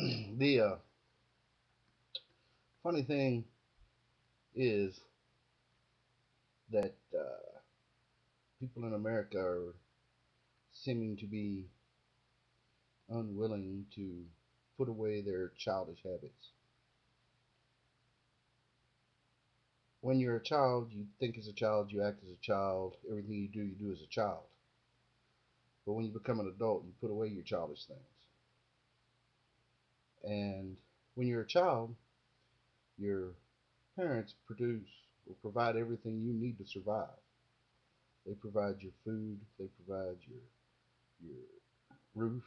The funny thing is that people in America are seeming to be unwilling to put away their childish habits. When you're a child, you think as a child, you act as a child, everything you do as a child. But when you become an adult, you put away your childish things. And when you're a child, your parents produce or provide everything you need to survive. They provide your food, they provide your roof,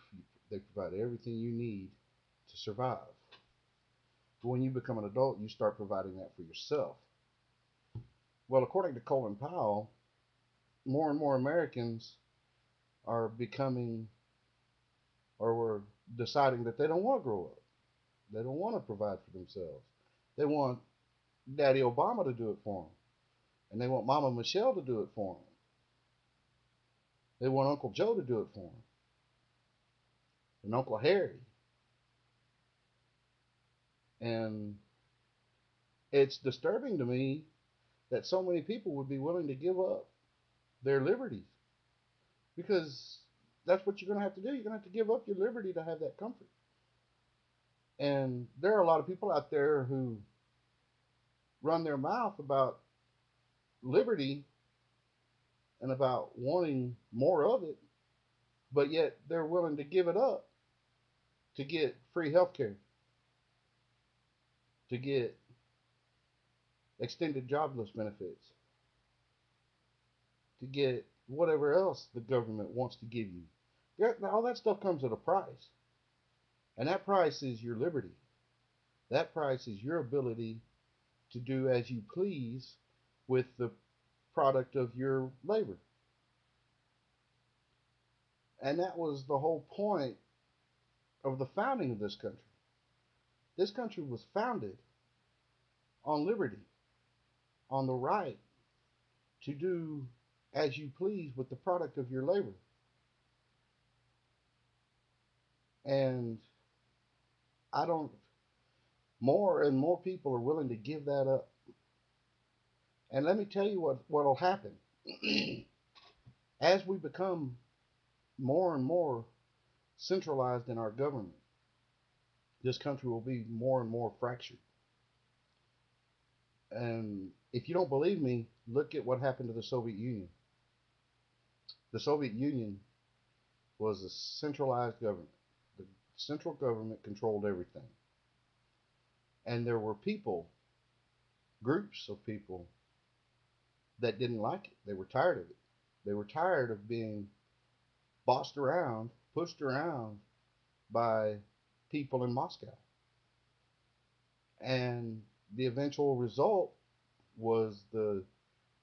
they provide everything you need to survive. But when you become an adult, you start providing that for yourself. Well, according to Colin Powell, more and more Americans are becoming or were deciding that they don't want to grow up. They don't want to provide for themselves. They want Daddy Obama to do it for them. And they want Mama Michelle to do it for them. They want Uncle Joe to do it for them. And Uncle Harry. And it's disturbing to me that so many people would be willing to give up their liberties because that's what you're going to have to do. You're going to have to give up your liberty to have that comfort. And there are a lot of people out there who run their mouth about liberty and about wanting more of it, but yet they're willing to give it up to get free health care, to get extended jobless benefits, to get whatever else the government wants to give you. All that stuff comes at a price. And that price is your liberty. That price is your ability to do as you please with the product of your labor. And that was the whole point of the founding of this country. This country was founded on liberty, on the right to do as you please with the product of your labor. And I don't, more and more people are willing to give that up. And let me tell you what'll happen. As we become more and more centralized in our government, this country will be more and more fractured. And if you don't believe me, look at what happened to the Soviet Union. The Soviet Union was a centralized government. The central government controlled everything. And there were people, groups of people, that didn't like it. They were tired of it. They were tired of being bossed around, pushed around by people in Moscow. And the eventual result was the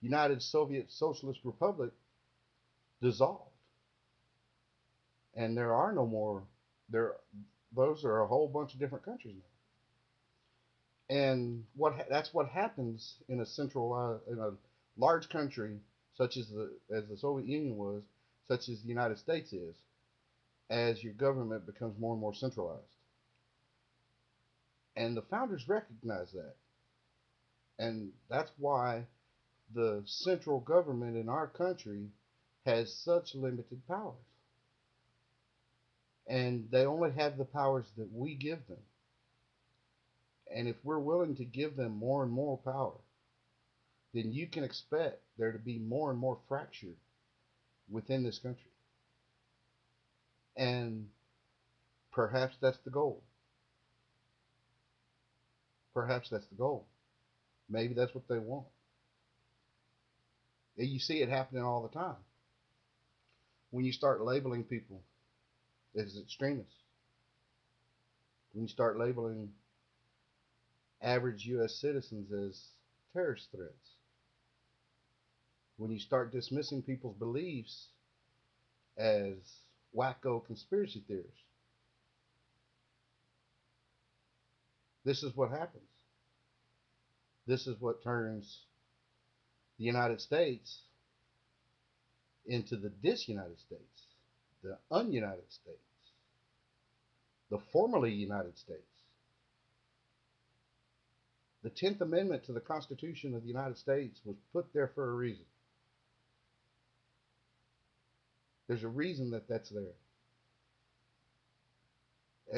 United Soviet Socialist Republic dissolved. And there are no more there those are a whole bunch of different countries now. And that's what happens in a in a large country such as the Soviet Union was, such as the United States is, as your government becomes more and more centralized. And the founders recognized that. And that's why the central government in our country has such limited powers. And they only have the powers that we give them. And if we're willing to give them more and more power, then you can expect there to be more and more fracture within this country. And perhaps that's the goal. Perhaps that's the goal. Maybe that's what they want. And you see it happening all the time. When you start labeling people as extremists, when you start labeling average U.S. citizens as terrorist threats, when you start dismissing people's beliefs as wacko conspiracy theories, this is what happens. This is what turns the United States into the disunited States, the ununited States, the formerly United States. The 10th Amendment to the Constitution of the United States was put there for a reason. There's a reason that that's there.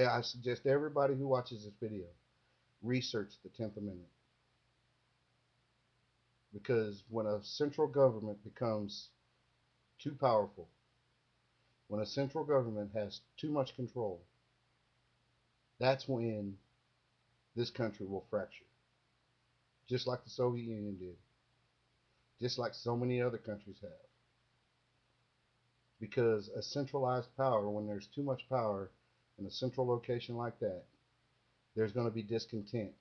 I suggest everybody who watches this video research the 10th Amendment, because when a central government becomes too powerful, when a central government has too much control, that's when this country will fracture, just like the Soviet Union did, just like so many other countries have. Because a centralized power, when there's too much power in a central location like that, there's going to be discontent,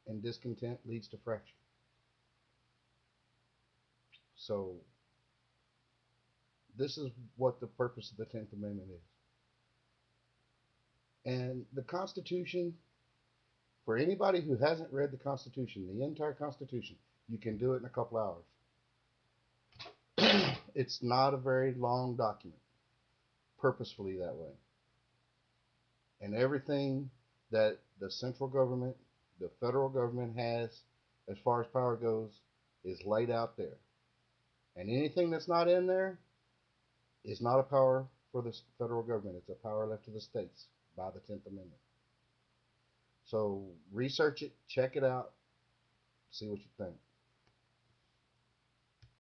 and discontent leads to fracture. So, this is what the purpose of the 10th Amendment is. And the Constitution, for anybody who hasn't read the Constitution, the entire Constitution, you can do it in a couple hours. It's not a very long document, purposefully that way. And everything that the central government, the federal government has as far as power goes is laid out there. And anything that's not in there is not a power for the federal government. It's a power left to the states by the 10th Amendment. So research it, check it out, see what you think.